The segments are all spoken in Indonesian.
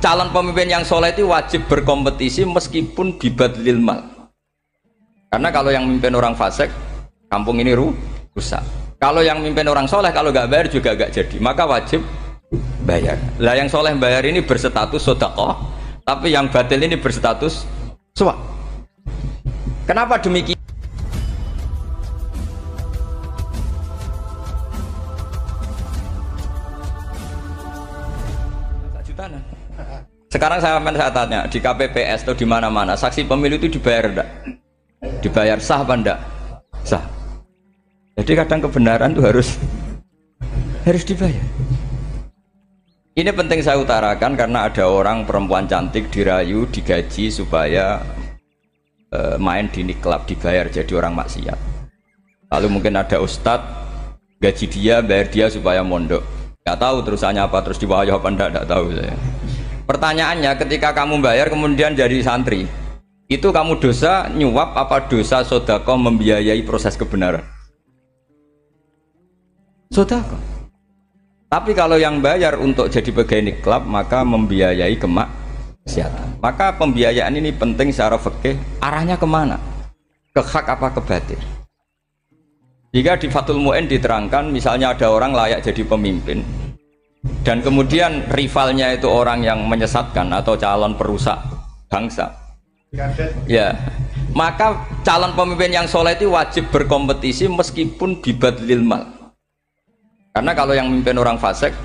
calon pemimpin yang soleh itu wajib berkompetisi meskipun bibadlil mal. Karena kalau yang memimpin orang fasik, kampung ini rusak. Kalau yang memimpin orang soleh, kalau nggak bayar juga nggak jadi. Maka wajib bayar. Lah yang soleh bayar ini berstatus sedekah, tapi yang batil ini berstatus suap. Kenapa demikian? Sekarang saya tanya di KPPS atau di mana-mana saksi pemilu itu dibayar enggak? Dibayar sah apa enggak? Sah. Jadi kadang kebenaran itu harus dibayar. Ini penting saya utarakan karena ada orang perempuan cantik dirayu, digaji supaya main di niklab, dibayar jadi orang maksiat. Lalu mungkin ada ustadz gaji dia, bayar dia supaya mondok. Nggak tahu terusannya apa, terus diwayah apa enggak tahu saya. Pertanyaannya, ketika kamu bayar kemudian jadi santri, itu kamu dosa nyuap apa dosa sodako membiayai proses kebenaran? Sodako. Tapi kalau yang bayar untuk jadi pegawai niklab maka membiayai kemaksiatan. Maka pembiayaan ini penting secara fikih, arahnya kemana? Ke hak apa ke batil? Jika di Fathul Mu'in diterangkan misalnya ada orang layak jadi pemimpin dan kemudian rivalnya itu orang yang menyesatkan atau calon perusak bangsa, ya maka calon pemimpin yang soleh itu wajib berkompetisi meskipun bibadlil mal. Karena kalau yang memimpin orang fasik,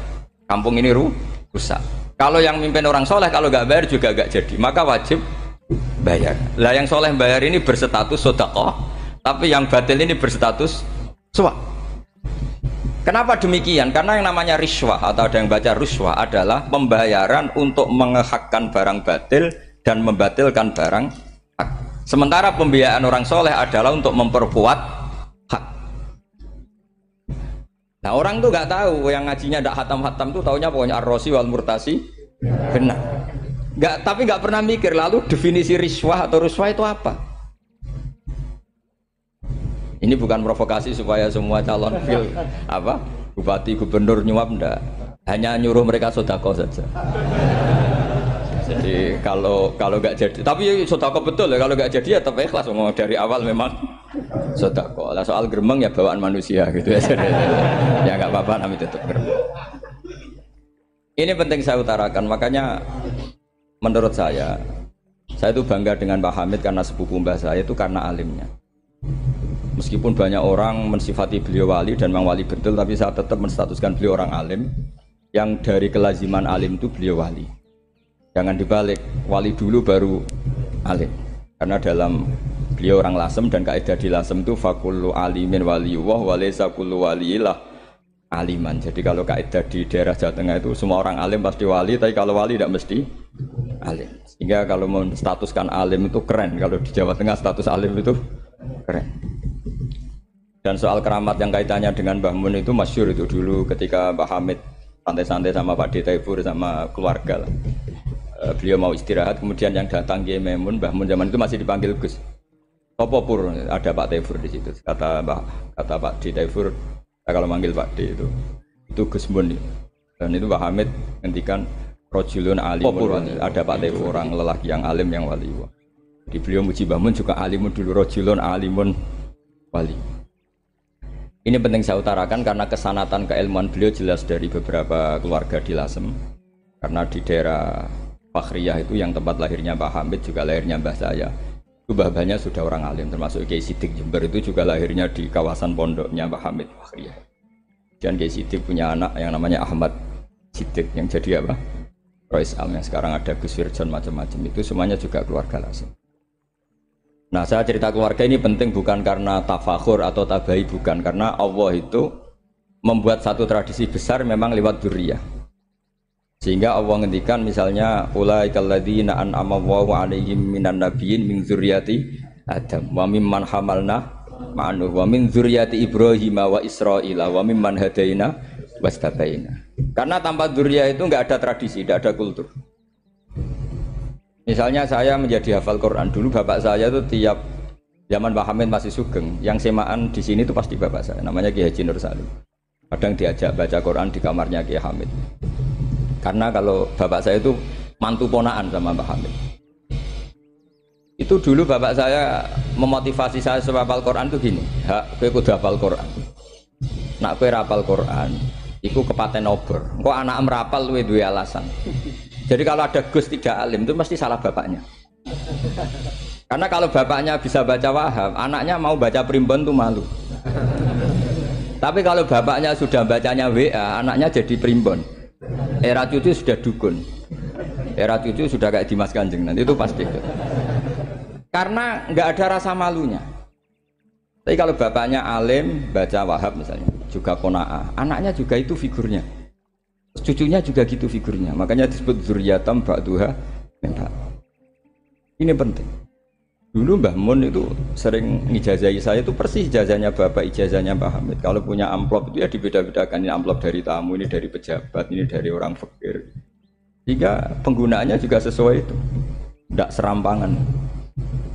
kampung ini rusak. Kalau yang memimpin orang soleh, kalau nggak bayar juga nggak jadi. Maka wajib bayar. Lah yang soleh bayar ini berstatus sedekah, tapi yang batil ini berstatus suap. Kenapa demikian? Karena yang namanya riswah atau ada yang baca ruswah adalah pembayaran untuk mengehakkan barang batil dan membatilkan barang hak. Sementara pembiayaan orang soleh adalah untuk memperkuat hak. Nah orang tuh nggak tahu, yang ngajinya ndak hatam-hatam tuh taunya pokoknya ar-rosi wal murtasi benar. Tapi nggak pernah mikir lalu definisi riswah atau ruswah itu apa. Ini bukan provokasi supaya semua calon bupati gubernur nyuap, ndak, hanya nyuruh mereka sodako saja. Jadi kalau nggak jadi, tapi sodako betul ya, kalau nggak jadi ya tetap ikhlas, ngomong dari awal memang sodako. Lah soal gremeng ya bawaan manusia gitu ya. Ya nggak apa-apa, kami tetap gremeng. Ini penting saya utarakan, makanya menurut saya itu bangga dengan Pak Hamid karena sepupu mbah saya itu karena alimnya. Meskipun banyak orang mensifati beliau wali dan memang wali betul, tapi saya tetap menstatuskan beliau orang alim yang dari kelaziman alim itu beliau wali. Jangan dibalik, wali dulu baru alim. Karena dalam beliau orang Lasem dan kaidah di Lasem itu fakullu alimin waliyullah walaysa kullu waliillah aliman. Jadi kalau kaidah di daerah Jawa Tengah itu semua orang alim pasti wali, tapi kalau wali tidak mesti alim. Sehingga kalau menstatuskan alim itu keren, kalau di Jawa Tengah status alim itu keren. Dan soal keramat yang kaitannya dengan Mbah Mun itu masyhur itu dulu ketika Mbah Hamid santai-santai sama Pak Taifur sama keluarga lah. Beliau mau istirahat, kemudian yang datang Kiai Maimun, Mbah Mun zaman itu masih dipanggil Gus. Topo pur, ada Pak Taifur di situ. Kata Pak Taifur, kalau manggil Pak D itu Gus Mun. Dan itu Mbah Hamid ngendikan rojulun alimun, ada Pak Taifur orang lelaki yang alim yang wali. Di beliau muji Mbah Mun juga alimun dulu, rojulun alimun wali. Ini penting saya utarakan karena kesanatan keilmuan beliau jelas dari beberapa keluarga di Lasem. Karena di daerah Fakhriyah itu yang tempat lahirnya Pak Hamid juga lahirnya mbah saya. Itu mbah-mbahnya sudah orang alim, termasuk Kiai Sidik Jember itu juga lahirnya di kawasan pondoknya Pak Hamid Fakhriyah. Dan Kiai Sidik punya anak yang namanya Ahmad Sidik yang jadi Rois Am yang sekarang ada Gus Firjon macam-macam, itu semuanya juga keluarga Lasem. Nah saya cerita keluarga ini penting bukan karena tafakhur atau tabai, bukan, karena Allah itu membuat satu tradisi besar memang lewat dzurriyyah. Sehingga Allah ngendikan misalnya ulaikal ladzina an'ama Allahu 'alaihim minan nabiyyin min dzurriyyati Adam wa mimman hamalna ma'anu wa min dzurriyyati Ibrahim wa Israila wa mimman hadaina wastabaina. Karena tanpa dzurriyyah itu enggak ada tradisi, enggak ada kultur. Misalnya saya menjadi hafal Quran, dulu bapak saya itu tiap zaman Pak Hamid masih sugeng, yang semaan di sini itu pasti bapak saya, namanya Kiai Haji Nur Salim. Kadang diajak baca Quran di kamarnya Kiai Hamid. Karena kalau bapak saya itu mantu ponaan sama Mbah Hamid. Itu dulu bapak saya memotivasi saya supaya hafal Quran itu gini, kowe kudu hafal Quran. Nak kowe hafal Quran, iku kepaten obor. Kok anak merapal luwe duwe alasan. Jadi kalau ada Gus tidak alim itu mesti salah bapaknya. Karena kalau bapaknya bisa baca wahab, anaknya mau baca primbon tuh malu. Tapi kalau bapaknya sudah bacanya WA, anaknya jadi primbon. Era cucu sudah dukun. Era cucu sudah kayak Dimas Kanjeng, nanti itu pasti itu. Karena nggak ada rasa malunya. Tapi kalau bapaknya alim, baca wahab misalnya, juga qanaah, anaknya juga itu figurnya. Cucunya juga gitu figurnya. Makanya disebut dzurriyatam ba'duha min ba'd. Ini penting. Dulu Mbah Mun itu sering ngijazahi saya itu persis ijazahnya bapak, ijazahnya Mbah Hamid. Kalau punya amplop itu ya dibeda-bedakan, ini amplop dari tamu, ini dari pejabat, ini dari orang fakir. Jika penggunaannya juga sesuai itu, tidak serampangan.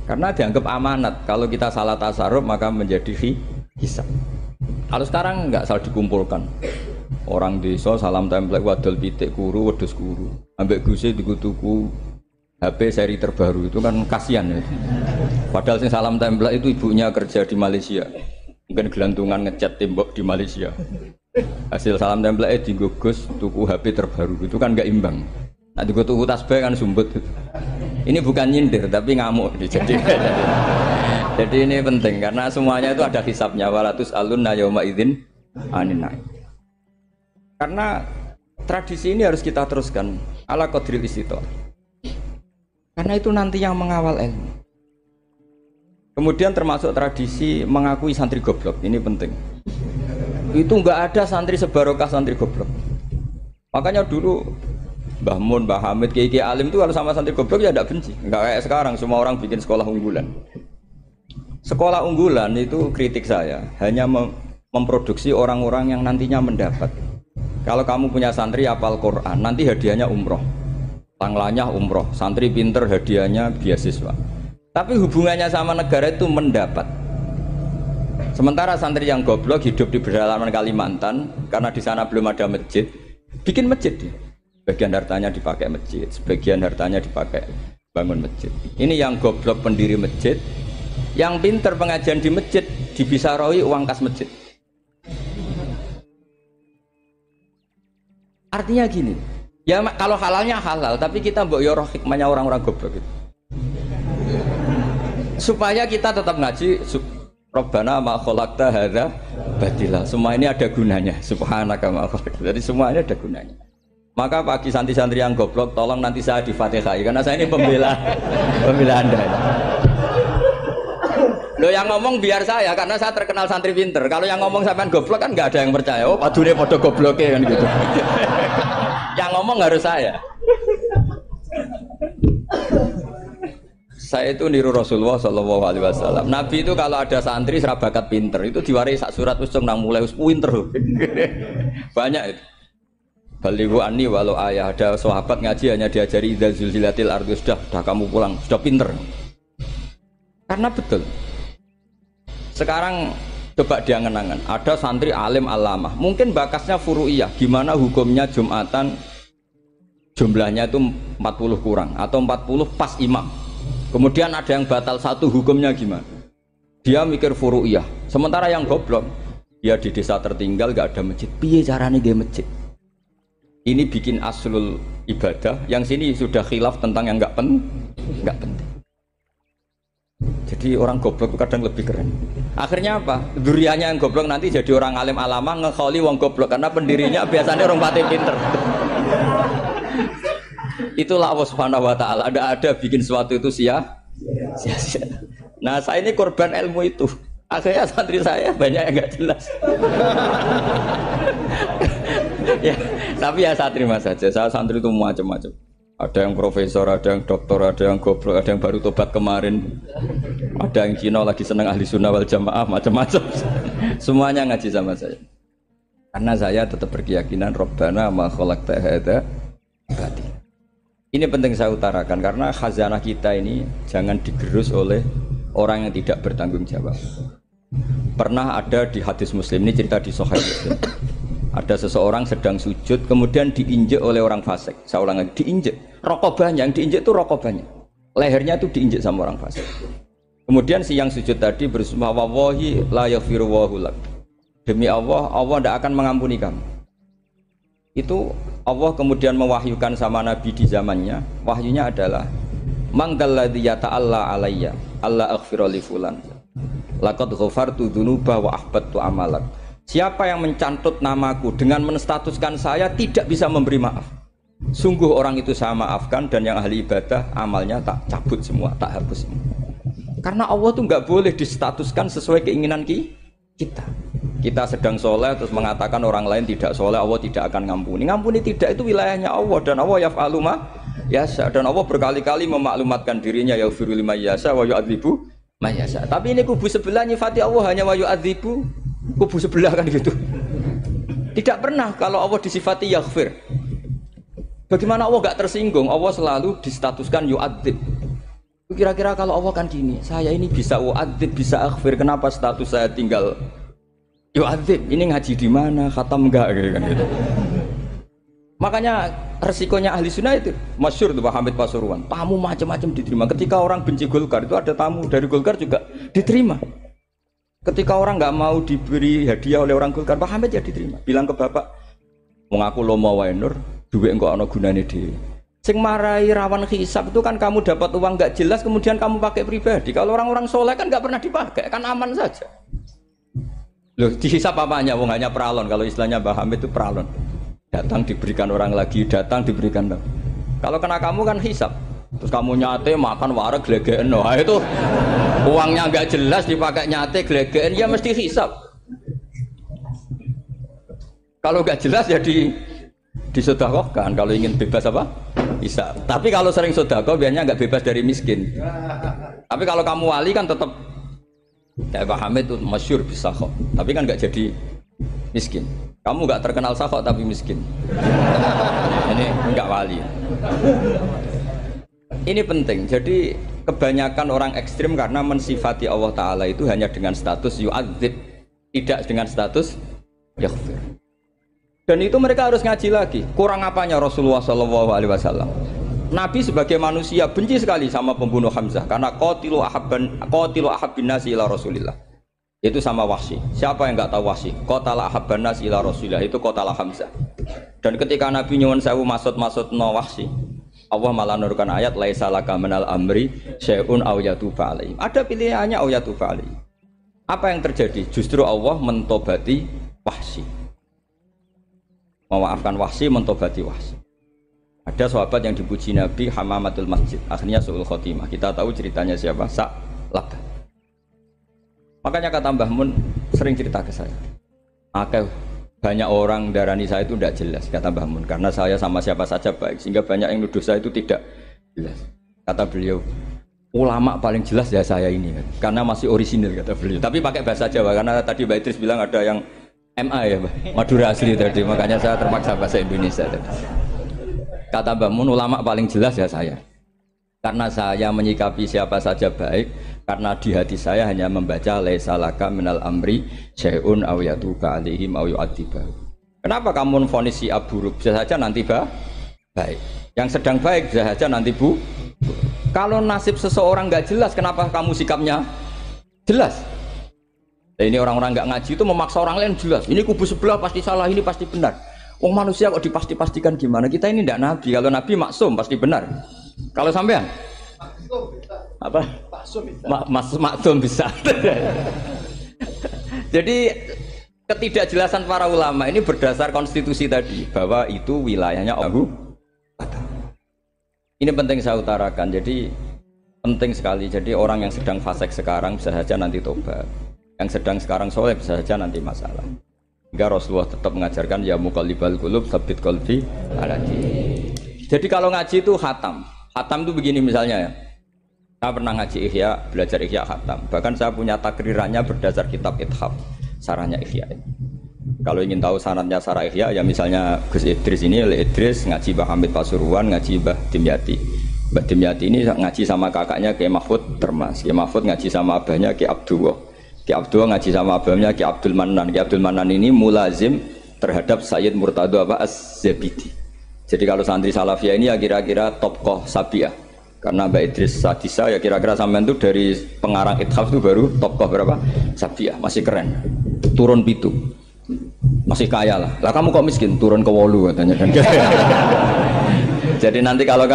Karena dianggap amanat. Kalau kita salah tasarruf maka menjadi hisab. Kalau sekarang enggak, salah dikumpulkan. Orang desa salam template wadol pitik kuru, wedhus kuru. Ambek guse tuku HP seri terbaru itu kan kasihan ya. Padahal sing salam template itu ibunya kerja di Malaysia. Mungkin gelantungan ngecat tembok di Malaysia. Hasil salam template digugus tuku HP terbaru itu kan enggak imbang. Nah tuku tasbih kan sumbut. Ini bukan nyindir tapi ngamuk. Jadi ini penting karena semuanya itu ada hisabnya. Walatus alunna yauma idzin anin naim. Karena tradisi ini harus kita teruskan ala qadril istithaq. Karena itu nanti yang mengawal ilmu. Kemudian termasuk tradisi mengakui santri goblok, ini penting. Itu enggak ada santri sebarokah santri goblok. Makanya dulu Mbah Mun, Mbah Hamid, Kiai alim itu kalau sama santri goblok ya tidak benci. Enggak kayak sekarang semua orang bikin sekolah unggulan. Sekolah unggulan itu kritik saya hanya memproduksi orang-orang yang nantinya mendapat. Kalau kamu punya santri hafal Quran, nanti hadiahnya umroh, tanglanya umroh, santri pinter hadiahnya beasiswa. Tapi hubungannya sama negara itu mendapat. Sementara santri yang goblok hidup di pedalaman Kalimantan, karena di sana belum ada masjid, bikin masjid dia. Sebagian hartanya dipakai masjid, sebagian hartanya dipakai bangun masjid. Ini yang goblok pendiri masjid, yang pinter pengajian di masjid dibisarahi uang kas masjid. Artinya gini, ya kalau halalnya halal, tapi kita mbok yoroh hikmahnya orang-orang goblok itu. Supaya kita tetap ngaji, Rabbana ma khalaqta hadza batila. Semua ini ada gunanya. Subhanaka ma khalaqta. Jadi semua ini ada gunanya. Maka bagi santri-santri yang goblok, tolong nanti saya di-Fatihai karena saya ini pembela Anda. Lo yang ngomong biar saya, karena saya terkenal santri pinter. Kalau yang ngomong sampean goblok kan nggak ada yang percaya. Oh, padune podo gobloknya kan gitu. Yang ngomong harus saya. Saya itu niru Rasulullah Shallallahu Alaihi Wasallam. Nabi itu kalau ada santri serabakat pinter itu diwaris sak surat usung nang mulai pinter. Banyak itu. Balighu anni walau ayah, ada sahabat ngaji hanya diajari idza zulzilatil ardu, sudah kamu pulang, sudah pinter. Karena betul. Sekarang coba diangen-angen, ada santri alim alamah, mungkin bakasnya furu'iyah, gimana hukumnya Jumatan jumlahnya itu 40 kurang atau 40 pas imam. Kemudian ada yang batal satu, hukumnya gimana? Dia mikir furu'iyah. Sementara yang goblok, dia di desa tertinggal gak ada masjid. Piye caranya dia masjid? Ini bikin aslul ibadah, yang sini sudah khilaf tentang yang gak penting. Jadi orang goblok kadang lebih keren. Akhirnya apa? Duriannya yang goblok nanti jadi orang alim alama ngekholi wong goblok karena pendirinya biasanya orang pati pinter. Itulah Allah Subhanahu wa taala. Ada bikin sesuatu itu sia-sia. Nah, saya ini korban ilmu itu. Akhirnya santri saya banyak yang enggak jelas. Ya, tapi ya saya terima saja. Saya santri itu macam-macam. Ada yang profesor, ada yang doktor, ada yang goblok, ada yang baru tobat kemarin, ada yang Cina lagi seneng ahli sunnah wal jamaah, macam-macam. Semuanya ngaji sama saya. Karena saya tetap berkeyakinan Rabbana ma khalaqta hadza batil. Ini penting saya utarakan karena khazanah kita ini jangan digerus oleh orang yang tidak bertanggung jawab. Pernah ada di hadis Muslim, ini cerita di Sahih Muslim. Ada seseorang sedang sujud, kemudian diinjek oleh orang fasik. Saya ulang lagi, diinjek. Rokobahnya, yang diinjek itu rokobahnya. Lehernya itu diinjek sama orang fasik. Kemudian si yang sujud tadi bersumpah, wallahi la yaghfiru wallahu lak. Demi Allah, Allah tidak akan mengampuni kamu. Itu Allah kemudian mewahyukan sama Nabi di zamannya. Wahyunya adalah mangdalladzi yata'alla alayya alla aghfira li fulan. Laqad ghafartu dzunuba wa ahbattu amalak. Siapa yang mencantut namaku dengan menstatuskan saya tidak bisa memberi maaf. Sungguh orang itu saya maafkan dan yang ahli ibadah amalnya tak cabut semua, tak hapus semua. Karena Allah tuh nggak boleh distatuskan sesuai keinginan kita. Kita sedang soleh terus mengatakan orang lain tidak soleh, Allah tidak akan ngampuni. Ngampuni tidak, itu wilayahnya Allah dan Allah yaf'alu ma yasha. Dan Allah berkali-kali memaklumatkan dirinya yaghfiru liman yasha wa yu'adzibu man yasha. Tapi ini kubu sebelah nyifati Allah hanya wa yu'adzibu, kubu sebelah kan gitu. Tidak pernah kalau Allah disifati yaghfir. Bagaimana Allah gak tersinggung? Allah selalu distatuskan yu'adzib. Kira-kira kalau Allah kan gini, saya ini bisa u'adzib, bisa aghfir, kenapa status saya tinggal yu'adzib? Ini ngaji di mana? Khatam enggak kan gitu. Makanya resikonya ahli sunnah itu masyhur tuh Pak Hamid Pasuruan. Tamu macam-macam diterima. Ketika orang benci Golkar itu ada tamu dari Golkar juga diterima. Ketika orang nggak mau diberi hadiah oleh orang Golkar, Pak Hamid ya diterima. Bilang ke bapak, mengaku lomo wae nur, duit enggak ana gunane dhewe. Sing marai rawan hisab itu kan kamu dapat uang nggak jelas kemudian kamu pakai pribadi. Kalau orang-orang soleh kan nggak pernah dipakai, kan aman saja. Loh, dihisab apanya? Wong hanya pralon. Kalau istilahnya Mbah Hamid itu pralon. Datang diberikan orang lagi, datang diberikan. Kalau kena kamu kan hisab. Terus kamu nyate makan wareg glegeken. Nah, itu uangnya nggak jelas dipakai nyate glegeken ya mesti hisab. Kalau nggak jelas ya disedekahkan. Kalau ingin bebas apa? Bisa. Tapi kalau sering sedekah biasanya nggak bebas dari miskin. Tapi kalau kamu wali kan tetap kayak Pak Hamid itu masyhur bisa kok. Tapi kan nggak jadi miskin. Kamu nggak terkenal sakok tapi miskin. Ini nggak wali. Ini penting. Jadi kebanyakan orang ekstrim karena mensifati Allah Taala itu hanya dengan status yu'adzib, tidak dengan status yaghfir. Dan itu mereka harus ngaji lagi. Kurang apanya Rasulullah SAW? Nabi sebagai manusia benci sekali sama pembunuh Hamzah karena qatilu ahabbin nasi ila Rasulillah. Itu sama Wahsy. Siapa yang nggak tahu Wahsy? Qatala ahabban nas ila Rasulillah, itu qatala Hamzah. Dan ketika Nabi nyuwun sewu maksud no Wahsy, Allah malah nurkan ayat laisa laka minal amri syai'un aw yatuba alaihim. Ada pilihannya aw yatuba alaihim. Apa yang terjadi? Justru Allah mentobati Wahsy. Memaafkan Wahsy, mentobati Wahsy. Ada sahabat yang dipuji Nabi Hamamatul Masjid, akhirnya su'ul khotimah. Kita tahu ceritanya siapa? Sa'labah. Makanya kata Mbah Mun sering cerita ke saya. Banyak orang darani saya itu tidak jelas, kata Mbah Mun, karena saya sama siapa saja baik, sehingga banyak yang nuduh saya itu tidak jelas. Kata beliau, ulama paling jelas ya saya ini, karena masih orisinil, kata beliau. Tapi pakai bahasa Jawa, karena tadi Mbak Idris bilang ada yang MA ya, Madura asli tadi, makanya saya terpaksa bahasa Indonesia tadi. Kata Mbah Mun, ulama paling jelas ya saya, karena saya menyikapi siapa saja baik, karena di hati saya hanya membaca laisa laka minal amri syai'un aw yatuba alaihim aw yu'adziba. Kenapa kamu memvonis si buruk? Bisa saja nanti baik. Yang sedang baik bisa saja nanti bu. Kalau nasib seseorang nggak jelas, kenapa kamu sikapnya jelas? Nah, ini orang-orang nggak ngaji itu memaksa orang lain jelas. Ini kubu sebelah pasti salah, ini pasti benar. Oh manusia kok dipasti-pastikan gimana? Kita ini tidak nabi. Kalau nabi maksum pasti benar. Kalau sampean apa? Maksum bisa. Jadi ketidakjelasan para ulama ini berdasar konstitusi tadi bahwa itu wilayahnya Allah. Ini penting saya utarakan. Jadi penting sekali. Jadi orang yang sedang fasik sekarang bisa saja nanti tobat. Yang sedang sekarang soleh bisa saja nanti masalah. Hingga Rasulullah tetap mengajarkan ya muqallibal qulub tsabbit qalbi ala dinik. Jadi kalau ngaji itu khatam. Khatam itu begini misalnya ya. Saya pernah ngaji Ihya, belajar Ihya khatam. Bahkan saya punya takrirannya berdasar kitab Ithaf, sarahnya Ihya. Kalau ingin tahu sanadnya sarah Ihya, ya misalnya Gus Idris ini, oleh Idris ngaji Mbah Hamid Pasuruan, ngaji Mbah Dimyati. Mbah Dimyati ini ngaji sama kakaknya Kiai Mahfud Termas. Kiai Mahfud ngaji sama abahnya Kiai Abdullah. Kiai Abdullah ngaji sama abahnya Kiai Abdul Manan. Kiai Abdul Manan ini mulazim terhadap Sayyid Murtado Az-Zabidi. Jadi kalau santri Salafiyah ini ya kira-kira tokoh Sabiah. Karena Mbak Idris Sadisa ya kira-kira sampean itu dari pengarang Ithaf itu baru tokoh berapa? Sabiah, masih keren. Turun pitu. Masih kaya lah. Lah kamu kok miskin? Turun ke 8 katanya kan. Jadi nanti kalau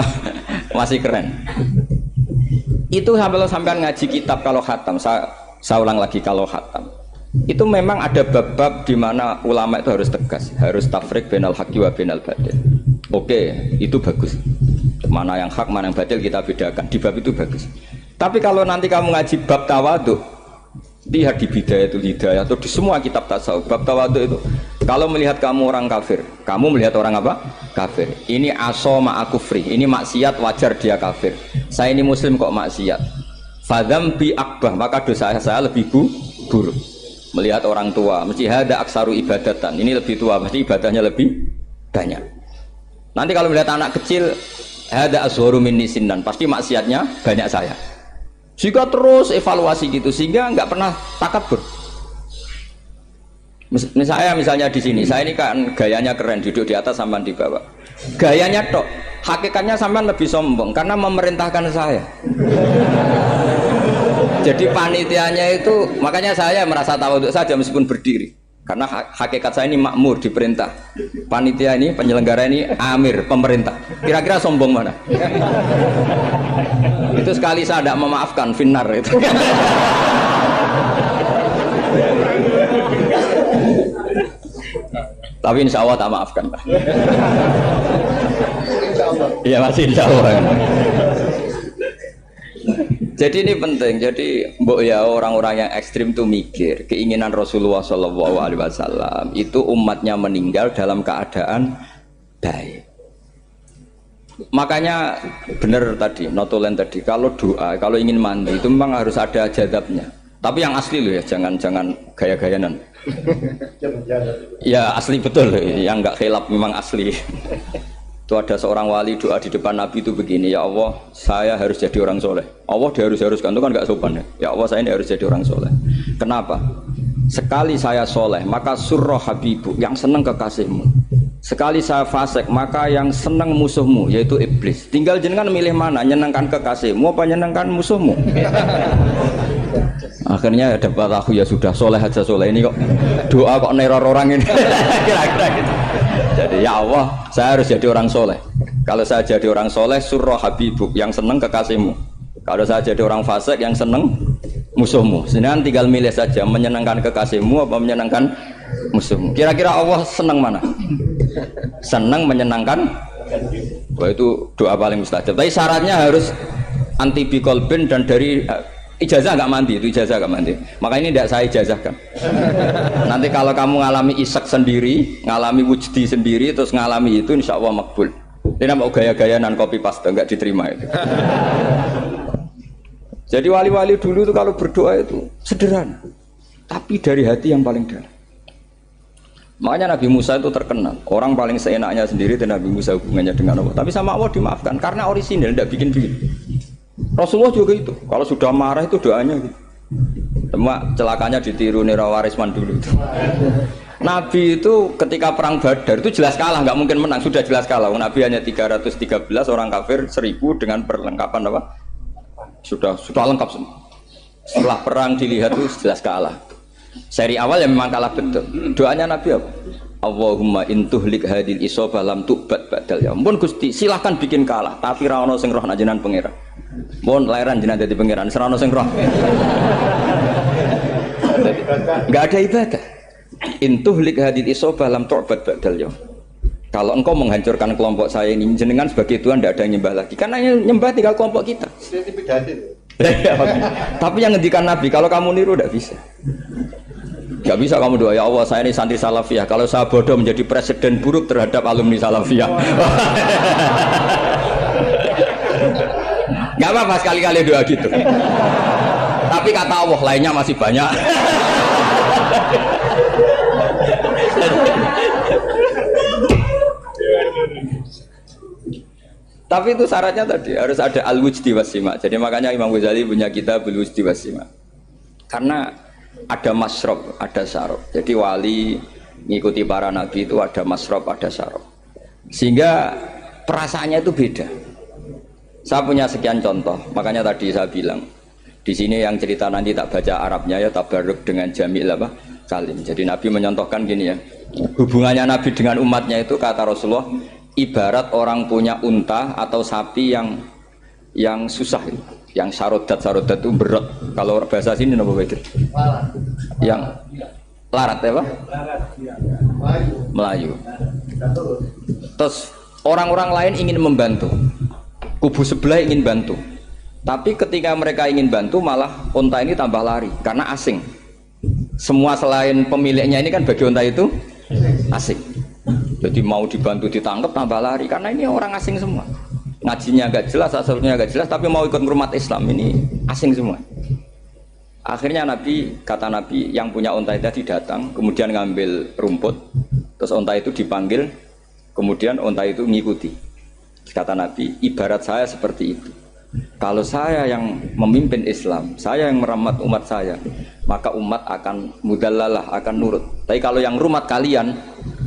masih keren. Itu sampean ngaji kitab kalau khatam, saya ulang lagi kalau khatam. Itu memang ada bab-bab di mana ulama itu harus tegas, harus tafrik bainal haqqi wa bainal batil. Oke, itu bagus. Mana yang hak, mana yang batil kita bedakan. Di bab itu bagus. Tapi kalau nanti kamu ngaji bab tawadhu, lihat di Bidayatul Hidayah atau di semua kitab tasawuf, bab tawadhu itu, kalau melihat kamu orang kafir, kamu melihat orang apa? Kafir. Ini aso ma'akufri, ini maksiat wajar dia kafir. Saya ini muslim kok maksiat. Fadham bi akbah, maka dosa saya lebih buruk. Melihat orang tua, mesti hada aksaru ibadatan. Ini lebih tua, pasti ibadahnya lebih banyak. Nanti kalau melihat anak kecil, hada azharu minni sinnan, pasti maksiatnya banyak saya. Jika terus evaluasi gitu, sehingga nggak pernah takabur. Misalnya di sini, saya ini kan gayanya keren, duduk di atas sampai di bawah. Gayanya tok, hakikatnya sampai lebih sombong karena memerintahkan saya. Jadi panitianya itu, makanya saya merasa tawadhu saja meskipun berdiri. Karena hakikat saya ini makmur, diperintah. Panitia ini, penyelenggara ini amir, pemerintah. Kira-kira sombong mana? Itu sekali saya tidak memaafkan, finnar itu. Tapi insya Allah tak maafkan. Iya masih insya Allah. Jadi ini penting. Jadi mbok ya orang-orang yang ekstrim tuh mikir keinginan Rasulullah SAW itu umatnya meninggal dalam keadaan baik. Makanya benar tadi, notulen tadi, kalau doa, kalau ingin mandi itu memang harus ada jadabnya. Tapi yang asli loh ya, jangan gaya-gayanan. Ya asli betul, yang nggak khilaf memang asli. Itu ada seorang wali doa di depan Nabi itu begini, ya Allah saya harus jadi orang soleh. Allah diharus-haruskan itu kan nggak sopan ya. Ya Allah saya ini harus jadi orang soleh. Kenapa? Sekali saya soleh maka surroh habibu, yang senang kekasihmu. Sekali saya fasik maka yang senang musuhmu, yaitu iblis. Tinggal jenengan milih mana, nyenangkan kekasihmu apa nyenangkan musuhmu. Akhirnya dapat aku ya sudah soleh aja soleh, ini kok doa kok neror orang ini. Kira-kira gitu. Jadi ya Allah saya harus jadi orang soleh. Kalau saya jadi orang soleh surroh habibuk, yang seneng kekasihmu. Kalau saya jadi orang fasik yang seneng musuhmu. Sedangkan tinggal milih saja, menyenangkan kekasihmu apa menyenangkan musuhmu. Kira-kira Allah seneng mana? Seneng menyenangkan. Wah itu doa paling mustajab. Tapi syaratnya harus anti bikolbin dan dari ijazah nggak mandi, itu ijazah nggak mandi. Maka ini tidak saya ijazahkan. Nanti kalau kamu ngalami isak sendiri, ngalami wujdi sendiri, terus ngalami itu, insya Allah makbul. Ini mau gaya-gaya nan copy paste nggak diterima itu. Jadi wali-wali dulu itu kalau berdoa itu sederhana, tapi dari hati yang paling dalam. Makanya Nabi Musa itu terkenal, orang paling seenaknya sendiri dan Nabi Musa hubungannya dengan Allah. Tapi sama Allah dimaafkan karena orisinil, tidak bikin-bikin. Rasulullah juga itu, kalau sudah marah itu doanya gitu. Cuma celakanya ditiru Nira Warisman dulu itu. Nabi itu ketika perang Badar itu jelas kalah, nggak mungkin menang, sudah jelas kalah. Nabi hanya 313, orang kafir 1000 dengan perlengkapan apa? Sudah lengkap semua. Setelah perang dilihat itu jelas kalah. Seri awal yang memang kalah betul. Doanya Nabi apa? Allahumma intuhlik hadil isobah lam tu'bad badal ya. Ampun Gusti, silahkan bikin kalah, tapi ra ono sing roh jenengan pangeran. Mohon lahiran jenengan dadi pangeran, ora ono sing roh. Enggak ada ibadah. Intuhlik hadil isobah lam tu'bad badal ya. Kalau engkau menghancurkan kelompok saya ini, jenengan sebagai Tuhan tidak ada yang nyembah lagi. Karena yang nyembah tinggal kelompok kita. Tapi yang ngendikan Nabi, kalau kamu niru tidak bisa. Gak bisa kamu doa, ya Allah saya ini santri Salafiyah, kalau saya bodoh menjadi presiden buruk terhadap alumni Salafiyah. Gak apa-apa sekali-kali doa gitu. Tapi kata Allah lainnya masih banyak. Tapi itu syaratnya tadi harus ada al-wujdi wasima. Jadi makanya Imam Ghazali punya kitab al-wujdi wasima. Karena ada masrob, ada syarab. Jadi wali ngikuti para nabi itu ada masrob, ada syarab. Sehingga perasaannya itu beda. Saya punya sekian contoh, makanya tadi saya bilang di sini yang cerita nanti tak baca Arabnya ya, tabarruk dengan jamil apa kalim. Jadi Nabi menyontohkan gini ya, hubungannya Nabi dengan umatnya itu kata Rasulullah ibarat orang punya unta atau sapi yang susah, yang sarodat itu berat. Kalau bahasa sini apa begitu? Yang larat ya Pak? Melayu. Terus orang-orang lain ingin membantu, kubu sebelah ingin bantu, tapi ketika mereka ingin bantu malah unta ini tambah lari karena asing. Semua selain pemiliknya ini kan bagi unta itu asing. Jadi mau dibantu ditangkap tambah lari karena ini orang asing semua. Ngajinya agak jelas, asalnya agak jelas, tapi mau ikut umat Islam ini asing semua. Akhirnya kata Nabi yang punya unta itu tadi datang, kemudian ngambil rumput, terus unta itu dipanggil, kemudian unta itu ngikuti. Kata Nabi, ibarat saya seperti itu. Kalau saya yang memimpin Islam, saya yang merawat umat saya, maka umat akan mudallalah, akan nurut. Tapi kalau yang rumat kalian,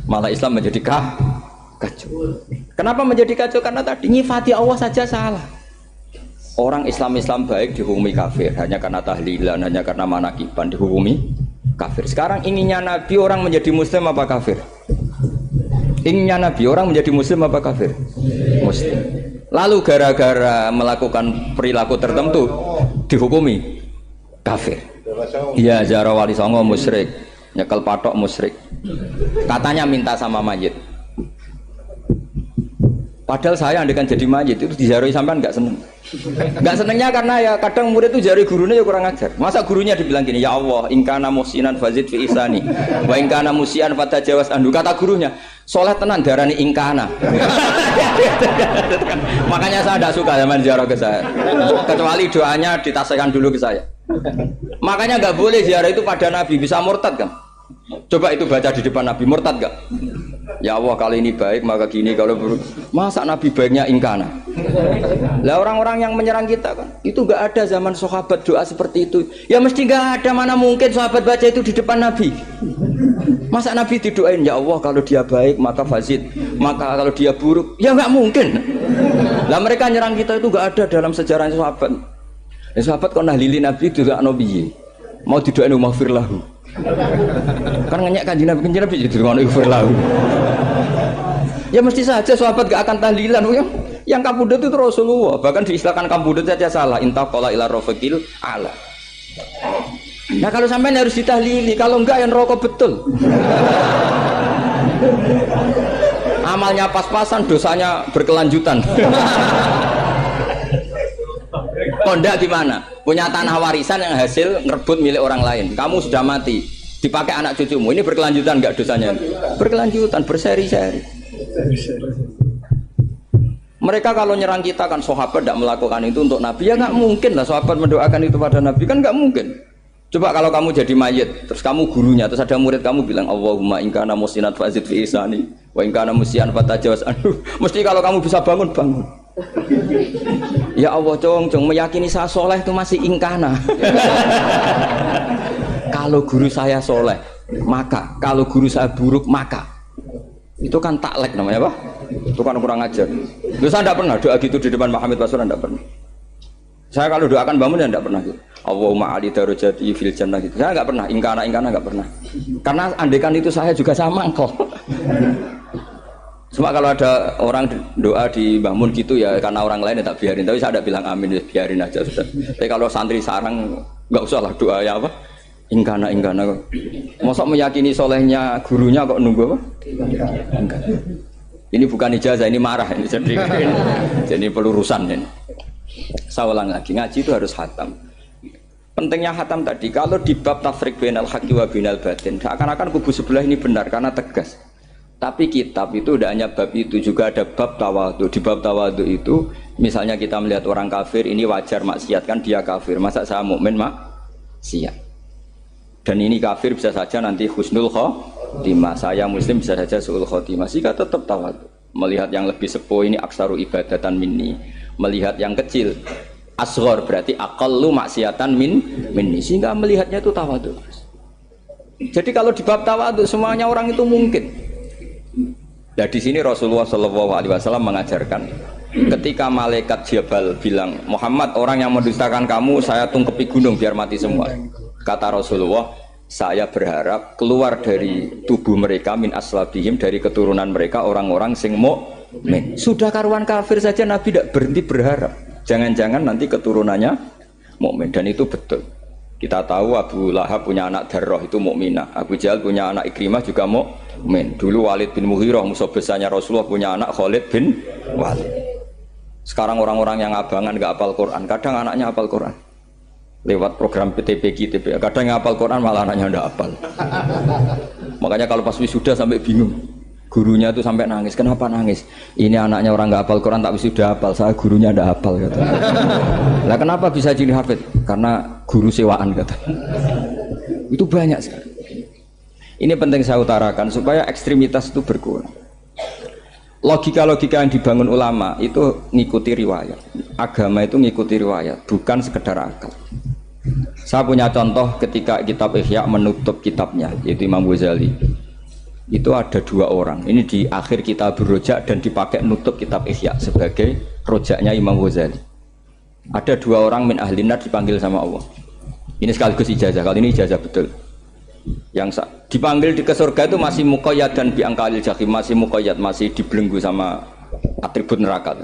malah Islam menjadi kacau. Kenapa menjadi kacau? Karena tadi nyifati Allah saja salah. Orang Islam baik dihukumi kafir hanya karena tahlilan, hanya karena manakiban dihukumi kafir. Sekarang inginnya Nabi orang menjadi muslim apa kafir? Inginnya Nabi orang menjadi muslim apa kafir? Muslim. Lalu gara-gara melakukan perilaku tertentu dihukumi kafir. Iya, ziarah wali songo musyrik, nyekel patok musyrik. Katanya minta sama mayit. Padahal saya andekan jadi mayit itu diziarahi sampean nggak seneng. Nggak senengnya karena ya kadang murid itu jari gurunya ya kurang ajar. Masa gurunya dibilang gini, ya Allah, ingkana musinan fazid fi ihsani, wa ingkana musian fatajawas anhu. Kata gurunya, soleh tenan darani ingkana. Makanya saya tidak suka zaman ziarah ke saya. Kecuali doanya ditasihkan dulu ke saya. Makanya nggak boleh ziarah itu pada Nabi, bisa murtad kan? Coba itu baca di depan Nabi, murtad nggak? Ya Allah kali ini baik maka gini, kalau buruk masa Nabi baiknya ingkana. Lah orang-orang yang menyerang kita kan itu nggak ada zaman sahabat doa seperti itu. Ya mesti nggak ada, mana mungkin sahabat baca itu di depan Nabi. Masa Nabi didoain ya Allah kalau dia baik maka fazid, maka kalau dia buruk ya nggak mungkin. Lah mereka nyerang kita itu nggak ada dalam sejarah sahabat. Ya, sahabat kok nahlili Nabi juga Nabi mau didoain maghfir lahu. Kan ngenyek kanjeng Nabi jadi ngono iku lahu. Ya mesti saja sahabat gak akan tahlilan. Yang kabudut itu Rasulullah, bahkan diistilahkan kabudut saja salah. Intaqala ila rafiqil ala. Nah kalau sampai harus ditahlili, kalau enggak yang rokok betul. Amalnya pas-pasan, dosanya berkelanjutan. Kondak gimana? Punya tanah warisan yang hasil ngerebut milik orang lain. Kamu sudah mati, dipakai anak cucumu. Ini berkelanjutan enggak dosanya? Berkelanjutan, berseri-seri. Mereka kalau nyerang kita kan sahabat tidak melakukan itu untuk Nabi, ya nggak mungkin lah sahabat mendoakan itu pada Nabi, kan nggak mungkin. Coba kalau kamu jadi mayit, terus kamu gurunya, terus ada murid kamu bilang Allahumma ingkana musinat fazid fi ihsani wa ingkana musian fatajawaz anhu. Mesti kalau kamu bisa bangun. Ya Allah cong meyakini saya soleh itu masih ingkana. Kalau guru saya soleh maka, kalau guru saya buruk maka. Itu kan taklek namanya Pak. Itu kan kurang ajar. Saya tidak pernah doa gitu di depan Muhammad Baswedan, tidak pernah. Saya kalau doakan bangun ya tidak pernah gitu. Allahumma ali darajati fil jannah gitu. Saya nggak pernah, ingkana nggak pernah. Karena andekan itu saya juga sama engkau. Cuma kalau ada orang doa di bangun gitu ya karena orang lain ya tak biarin. Tapi saya tidak bilang amin, ya biarin aja sudah. Tapi kalau santri sarang nggak usah lah doa ya apa. Ingkana. Mosok meyakini solehnya gurunya kok nunggu apa? Ingkana. Ini bukan ijazah, ini marah ini jadi pelurusan ini. Saya ulang lagi, ngaji itu harus khatam. Pentingnya khatam tadi, kalau di bab tafriq bainal haqqi wa bainal batin, akan kubu sebelah ini benar karena tegas. Tapi kitab itu tidak hanya bab itu, juga ada bab tawadhu. Di bab tawadhu itu, misalnya kita melihat orang kafir ini wajar maksiat kan dia kafir, masa saya mukmin maksiat. Dan ini kafir bisa saja nanti husnul khotimah, saya muslim bisa saja su'ul khotimah. Jika tetap tawadhu, melihat yang lebih sepuh ini aksaru ibadatan minni, melihat yang kecil asghar berarti aqallu maksiatan minni, sehingga melihatnya itu tawadhu. Jadi kalau di bab tawadhu semuanya orang itu mungkin. Nah di sini Rasulullah SAW mengajarkan, ketika malaikat Jabal bilang, Muhammad, orang yang mendustakan kamu saya tungkepi gunung biar mati semua. Kata Rasulullah, saya berharap keluar dari tubuh mereka min aslabihim, dari keturunan mereka orang-orang sing mukmin. Sudah karuan kafir saja Nabi tidak berhenti berharap. Jangan-jangan nanti keturunannya mukmin, dan itu betul. Kita tahu Abu Lahab punya anak Darroh itu mukminah. Abu Jahal punya anak Ikrimah juga mukmin. Dulu Walid bin Mughirah musuh besarnya Rasulullah punya anak Khalid bin Walid. Sekarang orang-orang yang abangan nggak hafal Quran, kadang anaknya hafal Quran. Lewat program PTPG, TPA, kadang yang hafal Quran malah anaknya nggak hafal. Makanya kalau pas wisuda sampai bingung. Gurunya itu sampai nangis. Kenapa nangis? Ini anaknya orang nggak hafal Quran tak wisuda hafal, saya gurunya nggak hafal kata. Lah kenapa bisa jadi hafid? Karena guru sewaan kata. Itu banyak sekali. Ini penting saya utarakan supaya ekstremitas itu berkurang. Logika-logika yang dibangun ulama itu ngikuti riwayat. Agama itu ngikuti riwayat, bukan sekedar akal. Saya punya contoh ketika kitab Ihya menutup kitabnya, yaitu Imam Ghazali. Itu ada dua orang. Ini di akhir kitab Rojak dan dipakai nutup kitab Ihya sebagai rojaknya Imam Ghazali. Ada dua orang min ahlinar dipanggil sama Allah. Ini sekaligus ijazah. Kali ini ijazah betul. Yang dipanggil di ke surga itu masih muqayyad dan biangkalil jahim, masih muqayyad, masih dibelenggu sama atribut neraka.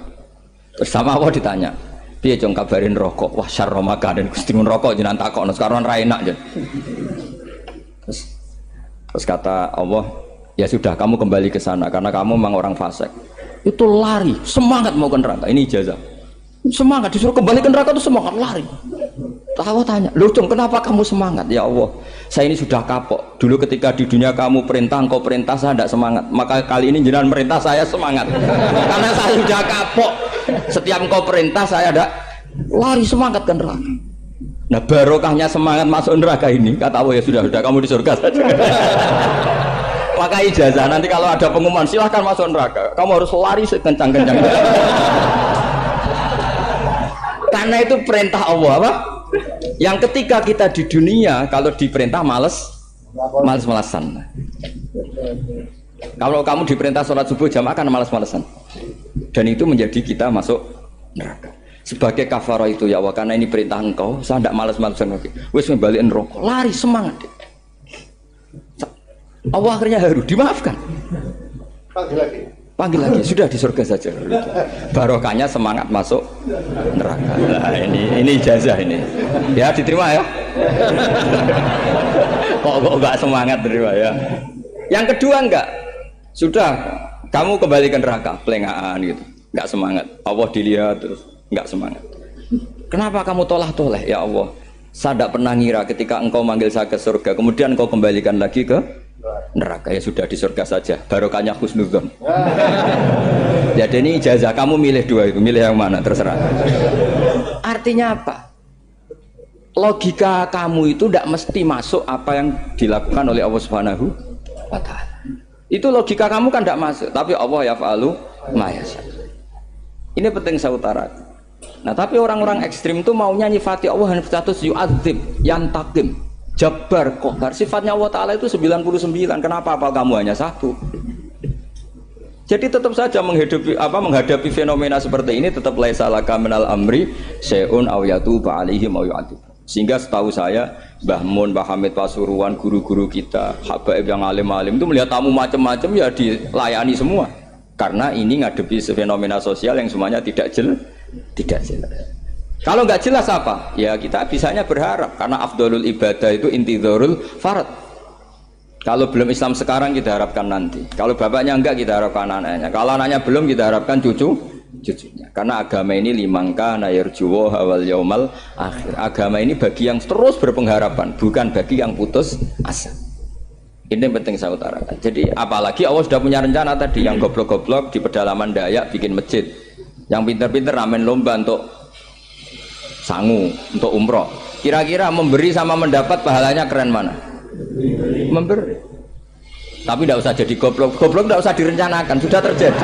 Terus sama Allah ditanya, piye jong kabarin rokok? Wah syarra makanan Gusti mun rokok jenengan takokno sekarang ra enak jen. Terus kata Allah, ya sudah kamu kembali ke sana karena kamu memang orang fasik. Itu lari, semangat mau ke neraka. Ini ijazah. Semangat disuruh kembali ke neraka itu semangat lari. Allah tanya, "Loh, Cung, kenapa kamu semangat?" Ya Allah, saya ini sudah kapok. Dulu ketika di dunia kamu perintah, engkau perintah, saya tidak semangat. Maka kali ini jenengan perintah, saya semangat. Karena saya sudah kapok. Setiap engkau perintah, saya ada lari semangat ke neraka. Nah, barokahnya semangat masuk neraka ini, kata Allah, ya sudah kamu di surga saja. Maka ijazah nanti kalau ada pengumuman silahkan masuk neraka, kamu harus lari sekencang-kencang. Karena itu perintah Allah apa? Yang ketika kita di dunia kalau diperintah males-malesan. Kalau kamu diperintah sholat subuh jamaah kan males-malesan. Dan itu menjadi kita masuk neraka. Sebagai kafarah itu ya Allah, karena ini perintah engkau, saya tidak males-malesan lagi. Wes membalikin rokok, lari semangat. Allah akhirnya haru, dimaafkan. Panggil lagi, sudah di surga saja. Barokahnya semangat masuk neraka. Nah, ini ijazah ini. Ya diterima ya. Kok enggak semangat terima ya. Yang kedua enggak. Sudah kamu kembali ke neraka, pelengahan gitu. Enggak semangat. Allah dilihat terus enggak semangat. Kenapa kamu tolah-toleh ya Allah? Saya tidak pernah ngira ketika engkau manggil saya ke surga, kemudian engkau kembalikan lagi ke neraka. Ya sudah di surga saja, barokahnya husnudzon. Jadi ini ijazah, kamu milih dua itu, milih yang mana terserah. Artinya apa? Logika kamu itu tidak mesti masuk apa yang dilakukan oleh Allah Subhanahu wa Ta'ala. Itu logika kamu kan tidak masuk, tapi Allah yaf'alu ma yasha. Ini penting saya utarakan. Nah tapi orang-orang ekstrim itu maunya nyifati Allah hanya status yu'adzib, yantakim, Jabbar, Qahar. Sifatnya Allah Ta'ala itu 99. Kenapa apa kamu hanya satu? Jadi tetap saja menghadapi fenomena seperti ini tetap laisa laka minal amri syai'un aw yatuba alaihim aw yu'adzib. Sehingga setahu saya Mbah Mun, Mbah Hamid Pasuruan, guru-guru kita, habaib yang alim-alim itu melihat tamu macam-macam ya dilayani semua. Karena ini ngadepi fenomena sosial yang semuanya tidak jelas. Kalau nggak jelas apa? Ya kita bisanya berharap karena afdolul ibadah itu intidharul farad. Kalau belum Islam sekarang kita harapkan nanti. Kalau bapaknya enggak kita harapkan anaknya. Kalau anaknya belum kita harapkan cucunya. Karena agama ini limangka nayarjuwa hawal yaumal akhir. Agama ini bagi yang terus berpengharapan, bukan bagi yang putus asa. Ini yang penting saya utarakan. Jadi apalagi Allah sudah punya rencana tadi, yang goblok-goblok di pedalaman Dayak bikin masjid, yang pinter-pinter ramen lomba untuk sangu, untuk umroh. Kira-kira memberi sama mendapat pahalanya keren mana? Memberi. Tapi tidak usah jadi goblok. Goblok tidak usah direncanakan, sudah terjadi.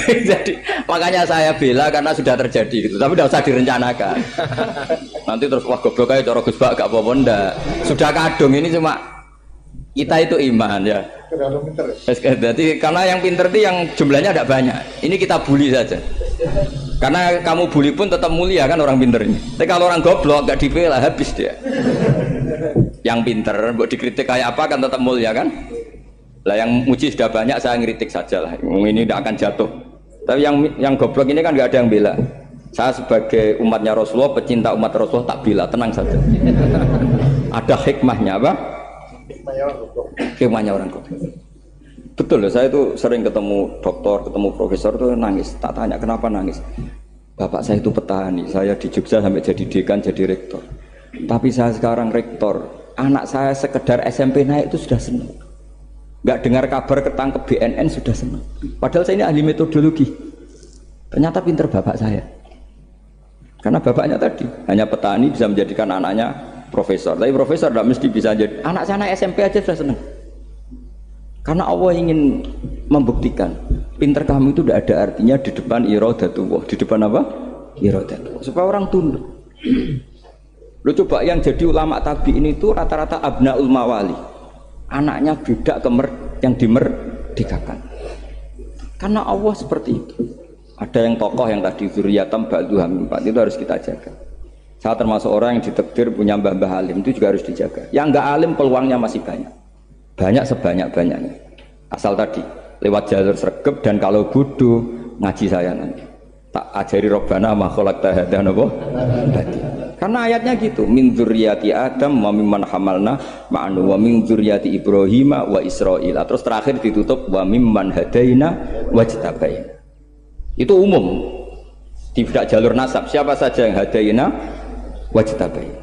Jadi makanya saya bela karena sudah terjadi gitu. Tapi tidak usah direncanakan. Nanti terus wah goblok aja cara Gus Bak gak apa-apa ndak. Sudah kadung ini cuma kita itu iman ya. Jadi karena yang pinter itu yang jumlahnya tidak banyak. Ini kita bully saja. Karena kamu bully pun tetap mulia kan orang pinter ini. Tapi kalau orang goblok gak dibela habis dia. Yang pinter buat dikritik kayak apa kan tetap mulia kan. Lah yang muji sudah banyak saya ngeritik saja lah. Ini tidak akan jatuh. Tapi yang goblok ini kan nggak ada yang bela. Saya sebagai umatnya Rasulullah, pecinta umat Rasulullah tak bela, tenang saja. Ada hikmahnya apa? Hikmahnya orang goblok. Betul loh, saya itu sering ketemu dokter, ketemu profesor itu nangis. Tak tanya kenapa nangis. Bapak saya itu petani, saya di Jogja sampai jadi dekan, jadi rektor. Tapi saya sekarang rektor, anak saya sekedar SMP naik itu sudah senang. Nggak dengar kabar ketangkep BNN sudah senang. Padahal saya ini ahli metodologi. Ternyata pinter bapak saya. Karena bapaknya tadi hanya petani bisa menjadikan anaknya profesor. Tapi profesor tidak mesti bisa jadi. Anak saya naik SMP aja sudah senang. Karena Allah ingin membuktikan pinter kamu itu tidak ada artinya di depan iradatullah. Di depan apa? Iradatullah. Supaya orang tunduk. Lu coba yang jadi ulama tabi'in itu rata-rata abnaul mawali. Anaknya budak yang dimerdekakan. Karena Allah seperti itu. Ada yang tokoh yang tadi zuriyatam ba'duha min ba'd, itu harus kita jaga. Saya termasuk orang yang ditakdir punya mbah-mbah alim, itu juga harus dijaga. Yang enggak alim peluangnya masih banyak. Banyak sebanyak-banyaknya. Asal tadi lewat jalur sregep dan kalau bodoh ngaji saya nanti. Tak ajari robbana ma khalaqta hadza napa? Karena ayatnya gitu, min dzurriyyati Adam wa mimman hamalna ma'anu wa min dzurriyyati Ibrahim wa Israil. Terus terakhir ditutup wa mimman hadaina wajtabaina. Itu umum. Tidak jalur nasab. Siapa saja yang hadaina wajtabaina.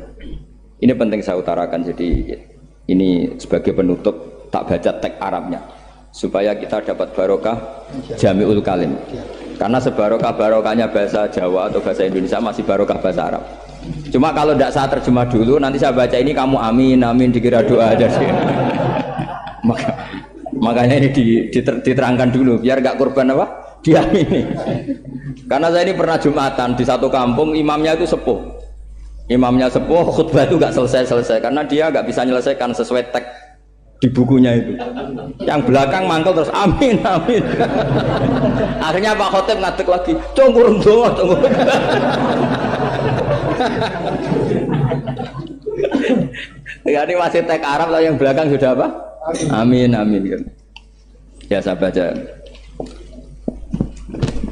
Ini penting saya utarakan. Jadi ini sebagai penutup tak baca teks Arabnya supaya kita dapat barokah jami'ul kalim. Karena sebarokah-barokahnya bahasa Jawa atau bahasa Indonesia masih barokah bahasa Arab. Cuma kalau tidak saya terjemah dulu, nanti saya baca ini kamu amin, amin dikira doa aja sih. Makanya ini diterangkan dulu, biar gak korban apa? Diamini. Karena saya ini pernah Jumatan di satu kampung, imamnya itu sepuh. Imamnya sepuh, khutbah itu gak selesai-selesai. Karena dia gak bisa menyelesaikan sesuai teks di bukunya itu. Yang belakang mangkel terus amin amin. Akhirnya Pak Khotib ngadeg lagi, "Cungkur doa, cungkur." Ya ini masih teks Arab lah, yang belakang sudah apa? Amin amin kan. Ya saya baca.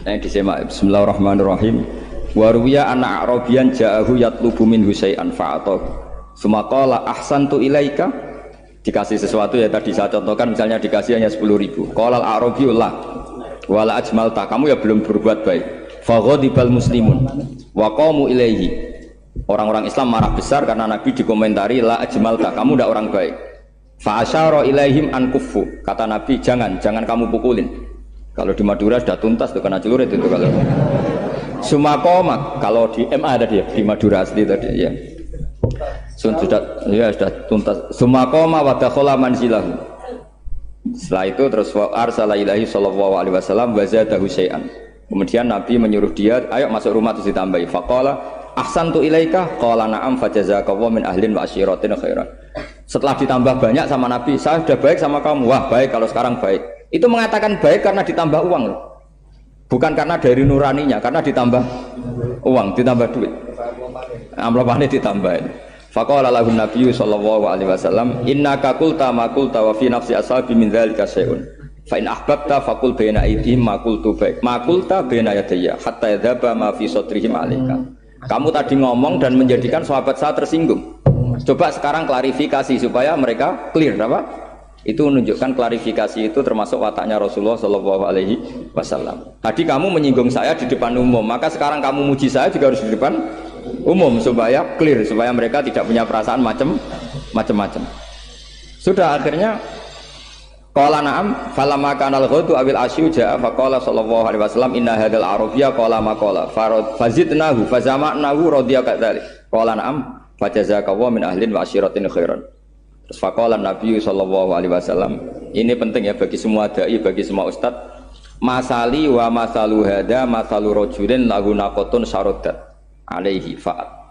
Yang disimak Bismillahirrahmanirrahim. Wa ruwiya anna Arabiyan ja'ahu yatlubu min Husay'an fa'atahu. Sumaqala ahsantu ilaika. Dikasih sesuatu ya tadi saya contohkan, misalnya dikasih hanya 10.000. Qala al-Arabiyullah wala ajmalta, kamu ya belum berbuat baik. Faghadibal muslimun wa qamu ilaihi. Orang-orang Islam marah besar karena Nabi dikomentari la ajmalta, kamu tidak orang baik. Fa asyara ilaihim an kuffu. Kata Nabi jangan kamu pukulin. Kalau di Madura sudah tuntas tuh kena celurit itu kalau. Sumakomak kalau di MA ada dia di Madura asli tadi ya. Sudah tuntas. Sumakoma wa dakhala manzilahu. Setelah itu terus arsala ilahi sallallahu alaihi wasallam wa zadahu syai'an. Kemudian Nabi menyuruh dia, ayo masuk rumah terus ditambahi. Faqala ahsantu ilaika qala na'am fajazakallahu min ahlin wa asyiratin khairan. Setelah ditambah banyak sama Nabi, saya sudah baik sama kamu. Wah, baik kalau sekarang baik. Itu mengatakan baik karena ditambah uang loh. Bukan karena dari nuraninya, karena ditambah uang, ditambah duit. Amplopane ditambahin. Faqala lahu Nabi sallallahu alaihi wasallam, innaka qulta ma qulta wa fi nafsi ashabi min dzalika syai'un. Fa in ahbabta faqul baina aydihim ma qultu baik. Ma qulta baina yadayya hatta yadhaba ma fi sadrihim alaika. Kamu tadi ngomong dan menjadikan sahabat saya tersinggung. Coba sekarang klarifikasi supaya mereka clear apa? Itu menunjukkan klarifikasi itu termasuk wataknya Rasulullah sallallahu alaihi wasallam. Tadi kamu menyinggung saya di depan umum, maka sekarang kamu muji saya juga harus di depan umum supaya clear, supaya mereka tidak punya perasaan macam-macam. Sudah akhirnya qala na'am falamma kana al-ghadu awil asyu ja'a faqala sallallahu alaihi wasallam inna hadzal arabiyya qala ma qala fazidnahu fazama'nahu radiya kadzalik qala na'am fajazakallahu min ahlin wa asyiratin khairan. Terus faqala Nabi sallallahu alaihi wasallam, ini penting ya bagi semua dai, bagi semua ustaz. masali wa masalu hada masalu rajulin lahu naqatun syaraddat alaihi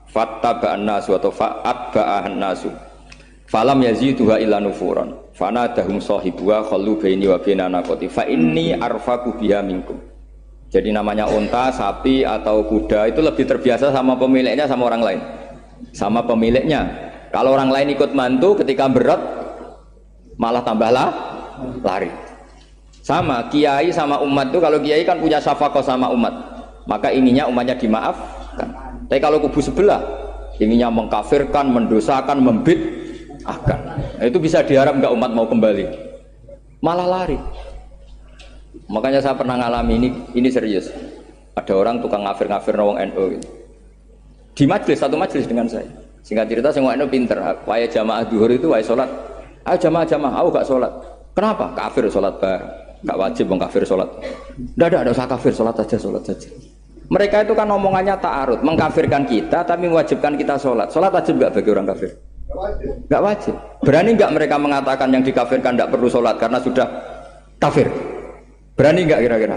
fattaba'an nasu atau fa'atba'ahan nasu falam yaziduha illa nufuran fanadahum sahibuha khallu baini wa baina naqati fa inni arfaqu biha minkum. Jadi namanya unta, sapi atau kuda itu lebih terbiasa sama pemiliknya sama orang lain. Sama pemiliknya. Kalau orang lain ikut mantu ketika berat malah tambahlah lari. Sama kiai sama umat itu, kalau kiai kan punya syafaqah sama umat, maka inginnya umatnya dimaafkan. Tapi kalau kubu sebelah inginnya mengkafirkan, mendosakan, membid'ahkan, itu bisa diharap nggak umat mau kembali, malah lari. Makanya saya pernah ngalami ini serius. Ada orang tukang ngafir-ngafir nawang NU gitu. Di majelis, satu majelis dengan saya. Singkat cerita semua NU pinter. Waya jamaah duhur itu waya sholat. Ayo jamaah, aku gak sholat. Kenapa? Kafir sholat bareng. Gak wajib mengkafir sholat. Tidak usah kafir, sholat saja. Mereka itu kan omongannya ta'arud, mengkafirkan kita tapi mewajibkan kita sholat. Sholat wajib gak bagi orang kafir? Gak wajib. Berani gak mereka mengatakan yang dikafirkan tidak perlu sholat karena sudah kafir? Berani nggak kira-kira?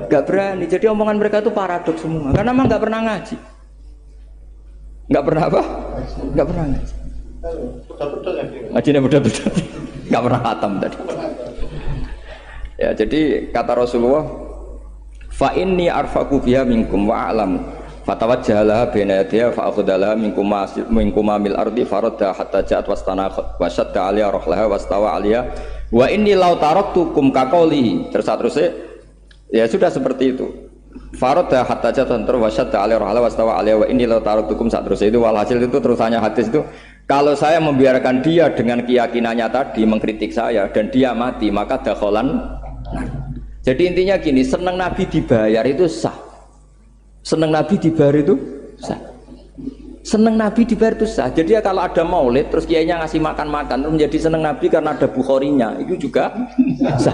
Nggak berani. Jadi omongan mereka itu paradoks semua. Karena memang nggak pernah ngaji. Nggak pernah apa? Nggak pernah ngaji. Ngajinya betul-betul. Nggak pernah khatam tadi. Ya, jadi kata Rasulullah, fa inni arfaqu biha minkum wa a'lamu. Fatawajjaha baina yadayha fa akhadha minkum mil ardi faradda hatta ja'at wastana wa shadda 'alaiha rahlaha wastawa 'alaiha. Wa inni law taraktukum kaqaulihi. Terus ya sudah seperti itu. Faradda hatta jatan terwasyad alaihi rahla wastawa alaihi wa inni law taraktukum terus itu walhasil itu terusannya hadis itu, kalau saya membiarkan dia dengan keyakinannya tadi mengkritik saya dan dia mati maka dakholan. Jadi intinya gini, senang Nabi dibayar itu sah. Senang Nabi dibayar itu sah. Seneng Nabi dibayar itu sah. Jadi ya kalau ada maulid terus kiainya ngasih makan-makan terus menjadi seneng Nabi karena ada Bukharinya, itu juga sah.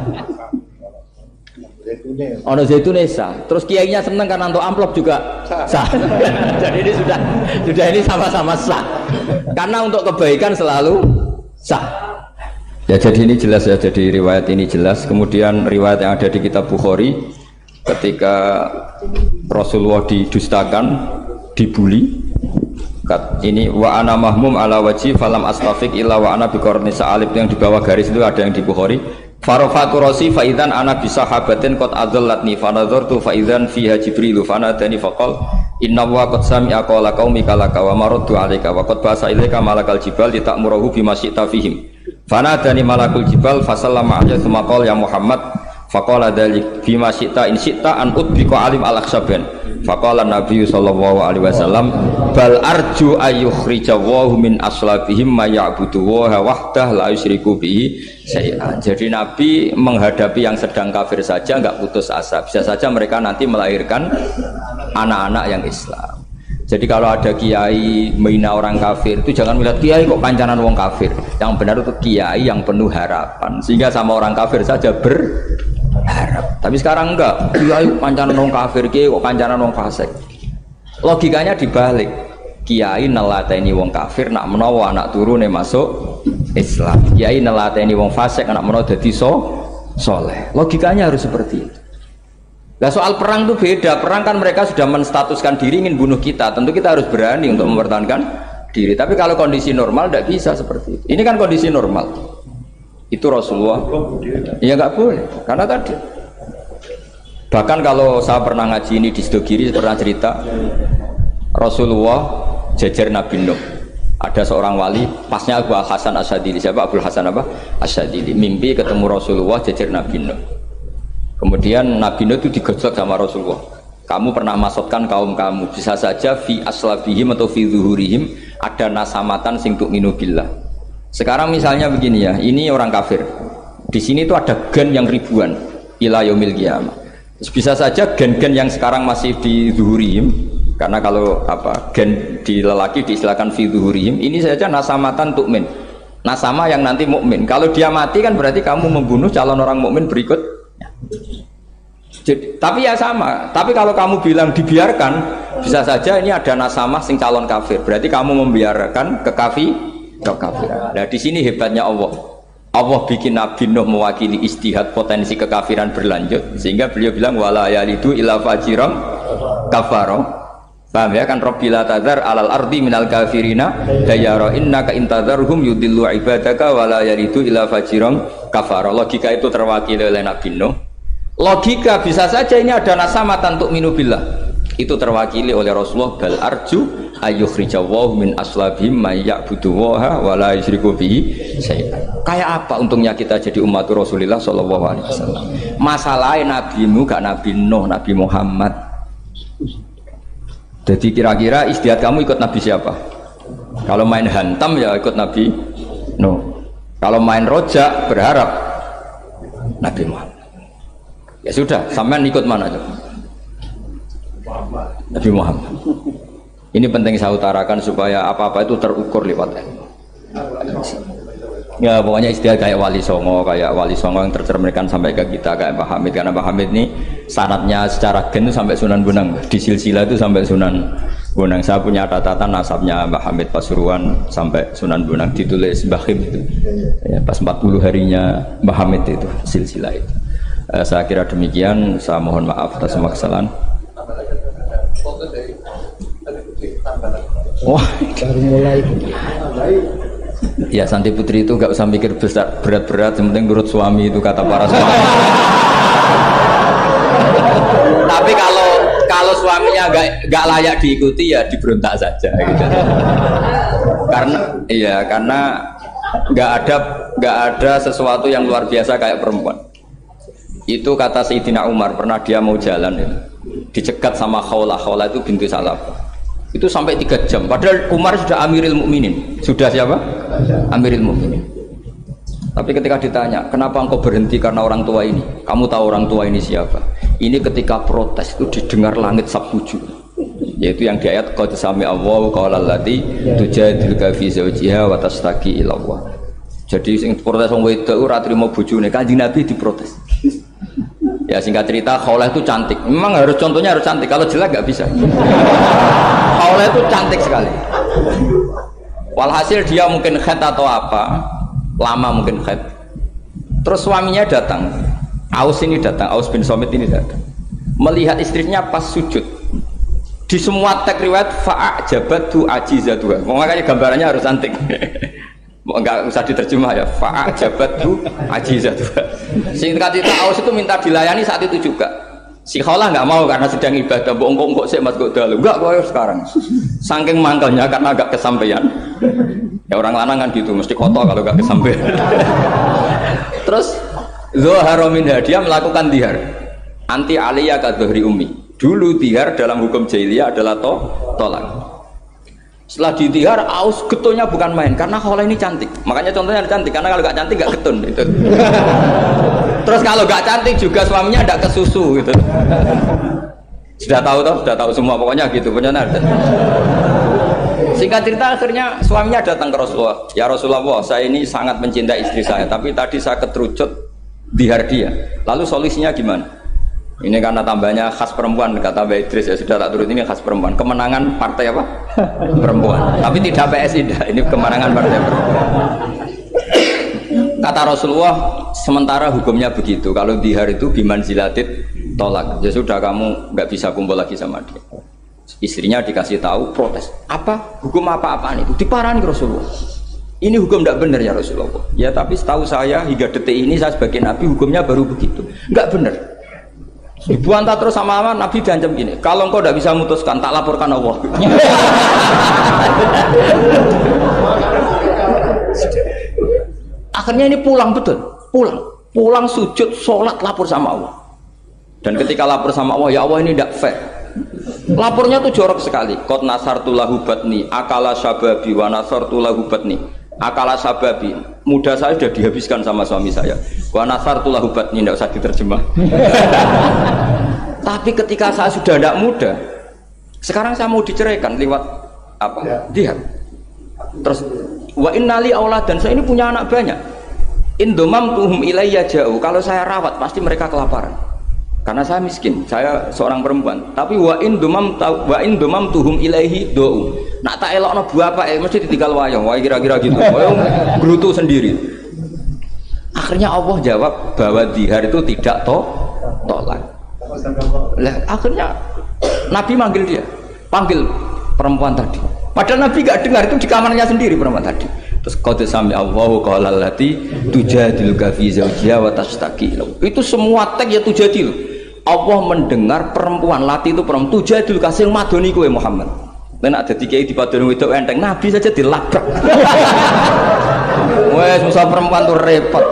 Ono zaitun sah. Terus kiainya seneng karena untuk amplop juga sah. Jadi ini sudah ini sama-sama sah. Karena untuk kebaikan selalu sah. Ya jadi ini jelas ya, jadi riwayat ini jelas. Kemudian riwayat yang ada di kitab Bukhari ketika Rasulullah didustakan, dibuli. Ini wa ana mahmum ala wajhi falam astafiq illa wa ana biqarni sa'alib, yang di bawah garis itu ada yang di Bukhari. Farafatu rasi fa idzan ana bi sahabatin qad adallatni fa nadartu fa idzan fiha jibril fa nadani faqal inna wa qad sami'a qala qaumika laka wa maraddu 'alaika wa qad basa ilaika malakal jibal litamurahu bima syi'ta fihim fa nadani malakul jibal fa sallama 'alaihi tsumma qala ya Muhammad faqala dzalik bima syi'ta in syi'ta an udbika alim al-akhsaban faqala Nabi sallallahu alaihi wasallam bal arju ayyukhrijawahu min aslabihim ma ya'budu wa wahdah la yusyriku bihi syai'an. Jadi Nabi menghadapi yang sedang kafir saja enggak putus asa, bisa saja mereka nanti melahirkan anak-anak yang Islam. Jadi kalau ada kiai menghina orang kafir itu jangan melihat kiai kok kancanan wong kafir. Yang benar itu kiai yang penuh harapan, sehingga sama orang kafir saja berharap. Tapi sekarang enggak, kiai kancanan wong kafir, kiai kok kancanan wong fasik. Logikanya dibalik. Kiai nelateni wong kafir nak menawa anak turune masuk Islam. Kiai nelateni wong fasik anak menawa dadi soleh. Logikanya harus seperti itu. Nah soal perang itu beda. Perang kan mereka sudah menstatuskan diri ingin bunuh kita. Tentu kita harus berani untuk mempertahankan diri. Tapi kalau kondisi normal tidak bisa seperti itu. Ini kan kondisi normal. Itu Rasulullah. Ya nggak boleh. Karena tadi. Bahkan kalau saya pernah ngaji ini di Sidogiri, pernah cerita Rasulullah jejer Nabi Nuh. Ada seorang wali, pasnya Abu Hasan Asyadili. Siapa Abu Hasan apa? Asyadili. Mimpi ketemu Rasulullah jejer Nabi Nuh. Kemudian Nabi Nuh itu digojlok sama Rasulullah. Kamu pernah maksudkan kaum kamu, bisa saja fi aslabihim atau fi zuhurihim ada nasamatan sing tu'minu billah. Sekarang misalnya begini ya, ini orang kafir. Di sini itu ada gen yang ribuan ila yaumil qiyamah. Terus bisa saja gen-gen yang sekarang masih di zuhurihim, karena kalau apa gen di lelaki diistilahkan fi zuhurihim, ini saja nasamatan tu'min. Nasama yang nanti mukmin. Kalau dia mati kan berarti kamu membunuh calon orang mukmin berikut. Jadi, tapi ya sama. Tapi kalau kamu bilang dibiarkan, bisa saja ini ada nasamah sing calon kafir. Berarti kamu membiarkan kekafiran. Nah di sini hebatnya Allah. Allah bikin Nabi Nuh mewakili istihad potensi kekafiran berlanjut sehingga beliau bilang wala yalidu illa fajiran kafaro. Paham ya kan Rabbil tadzar alal ardi minal kafirina dayara innaka intadzarhum yudillu ibadaka wala yalidu illa fajiran kafaro. Logika itu terwakili oleh Nabi Nuh. Logika bisa saja ini ada nasamatan untuk minubillah. Itu terwakili oleh Rasulullah bal arju ayyukhrijawahu min aslabihim may ya'buduwaha wa la yusyriku bihi syai'an. Kayak apa untungnya kita jadi umat Rasulullah sallallahu alaihi wasallam. Masalahnya nabimu gak Nabi Nuh, Nabi Muhammad. Jadi kira-kira istihad kamu ikut Nabi siapa? Kalau main hantam ya ikut Nabi Nuh. Kalau main rojak berharap Nabi Muhammad. Ya sudah, sampean ikut mana aja? Nabi Muhammad. Ini penting saya utarakan supaya apa-apa itu terukur lewat ilmu. Ya pokoknya istilah kayak Wali Songo yang tercerminkan sampai ke kita kayak Pak Hamid, karena Pak Hamid ini sanadnya secara gen sampai Sunan Bonang, di silsilah itu sampai Sunan Bonang. Saya punya catatan nasabnya Pak Hamid Pasuruan sampai Sunan Bonang, ditulis Mbah Khim itu ya, pas 40 harinya Mbah Hamid itu silsilah itu. Saya kira demikian, saya mohon maaf atas semua kesalahan. Wah, baru mulai. Ya Santi Putri itu gak usah mikir besar berat-berat, yang penting nurut suami, itu kata para suami. Tapi kalau suaminya gak layak diikuti ya diberontak saja gitu. Karena gak ada sesuatu yang luar biasa kayak perempuan. Itu kata Sayyidina Umar, pernah dia mau jalan itu dicegat sama Khawlah itu bintu Salaf. Itu sampai 3 jam. Padahal Umar sudah Amirul Mukminin. Sudah siapa? Amirul Mukminin. Tapi ketika ditanya, kenapa engkau berhenti karena orang tua ini? Kamu tahu orang tua ini siapa? Ini ketika protes itu didengar langit sab-7. Yaitu yang di ayat qad sami Allahu qaulal lati tujadiluka fi zawjiha wa tastaqi ila Allah. Jadi sing protes wong wedok ora trimo bojone, Kanjeng Nabi diprotes. Ya singkat cerita, Khawlah itu cantik. Memang contohnya harus cantik. Kalau jelek nggak bisa. Khawlah itu cantik sekali. Walhasil dia mungkin khed atau apa, lama mungkin khed. Terus suaminya datang. Aus bin Somit ini datang. Melihat istrinya pas sujud. Di semua teks riwayat fa'ajabatu ajizatuha. Makanya gambarannya harus cantik. Enggak usah diterjemah ya, fa'ajabatu ajizatuha. Singkat cerita Aus itu minta dilayani saat itu juga. Si Khawlah nggak mau karena sedang ibadah. Mbok sik mas kok dalu. Enggak kowe sekarang. Saking mangkelnya karena agak kesampaian. Ya orang lanang kan gitu, mesti kotor kalau enggak kesampaian. Terus Zuhara min dia melakukan dihar. Anti aliyah ka dhuhri ummi. Dulu dihar dalam hukum jahiliyah adalah tolak. Setelah ditihar, Aus getulnya bukan main karena Khawlah ini cantik. Makanya contohnya cantik, karena kalau gak cantik gak getun gitu. Terus kalau gak cantik juga suaminya ada kesusu gitu. Sudah tahu semua pokoknya gitu punya nada. Singkat cerita akhirnya suaminya datang ke Rasulullah. Ya Rasulullah, saya ini sangat mencintai istri saya, tapi tadi saya keterucut dihar dia. Lalu solusinya gimana? Ini karena tambahnya khas perempuan, kata Mbak Idris, ya sudah tak turut, ini khas perempuan. Kemenangan partai apa? Perempuan. Tapi tidak PSI, ini kemenangan partai perempuan. Kata Rasulullah, sementara hukumnya begitu. Kalau dihar itu biman zilatit tolak. Ya sudah, kamu nggak bisa kumpul lagi sama dia. Istrinya dikasih tahu, protes. Apa? Hukum apa-apaan itu? Diparani Rasulullah. Ini hukum tidak benar ya Rasulullah. Ya tapi setahu saya hingga detik ini saya sebagai Nabi hukumnya baru begitu. Nggak benar. Dibantah terus sama Nabi diancam gini, kalau engkau tidak bisa memutuskan tak laporkan Allah. Akhirnya ini pulang sujud sholat lapor sama Allah. Dan ketika lapor sama Allah, ya Allah ini tidak fair. Lapornya tuh jorok sekali. Qad nasartu lahu batni akala syababi wa nasartu lahu batni akala sababi. Muda saya sudah dihabiskan sama suami saya. Wa nasartu lahu batni, tidak usah diterjemah. Tapi ketika saya sudah tidak muda, sekarang saya mau diceraikan lewat apa? Dia. Terus wa innali aulad, dan saya ini punya anak banyak. Indomam tuhum ilayya jauh. Kalau saya rawat pasti mereka kelaparan. Karena saya miskin, saya seorang perempuan. Tapi wa indomam tuhum ilaihi do. Nak tak elokno buah apa mesti ditinggal wayang. Wah kira-kira gitu. Wayang gelutu sendiri. Akhirnya Allah jawab bahwa dihar itu tidak tolak. Lah akhirnya Nabi manggil dia, panggil perempuan tadi. Padahal Nabi gak dengar, itu di kamarnya sendiri perempuan tadi. Terus qad sami Allahu qala allati tujadiluka fi zawjiha wa tashtaki. Itu semua teks ya tujadil. Allah mendengar perempuan lati itu perempuan tujadil kasih madoni kowe Muhammad. Nek dadi kiai dipadoni wedok enteng, Nabi saja dilabrak. Wes susah perempuan tuh repot.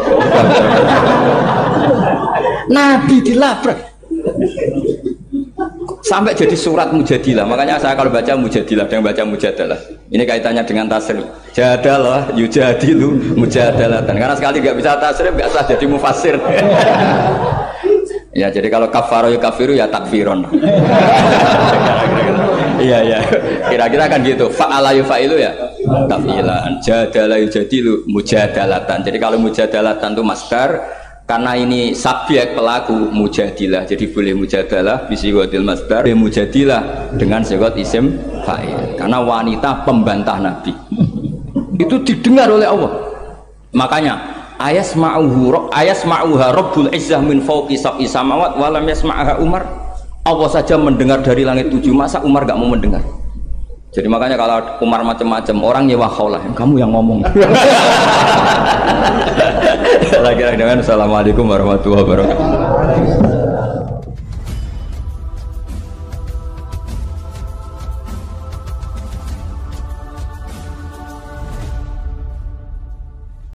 Nabi dilabrak. Sampai jadi surat Mujadilah. Makanya saya kalau baca Mujadilah dan baca Mujadalah, ini kaitannya dengan tasrif. Jadalah yujadilu mujadalah. Dan karena sekali nggak bisa tasrif, nggak sah jadi mufassir. Ya jadi kalau kafaro ya kafiru ya takfiron. Iya. Kira-kira kan gitu. Fa'ala yufa'ilu ya tafilan. Jadalah yujadilu mujadalatan. Jadi kalau mujadalatan itu masdar. Karena ini subjek pelaku mujadilah, jadi boleh mujadalah bisigotil masdar, boleh mujadilah dengan sigot isim fa'il. Karena wanita pembantah Nabi itu didengar oleh Allah. Makanya ayasma'uha Rabbul Izzah min fawqi sab'i samawat walam yasma'aha Umar. Allah saja mendengar dari langit 7, masa Umar gak mau mendengar? Jadi makanya kalau Umar macam-macam orang nyewa khaulah, kamu yang ngomong. Lagi-lagi dengan assalamualaikum warahmatullahi wabarakatuh.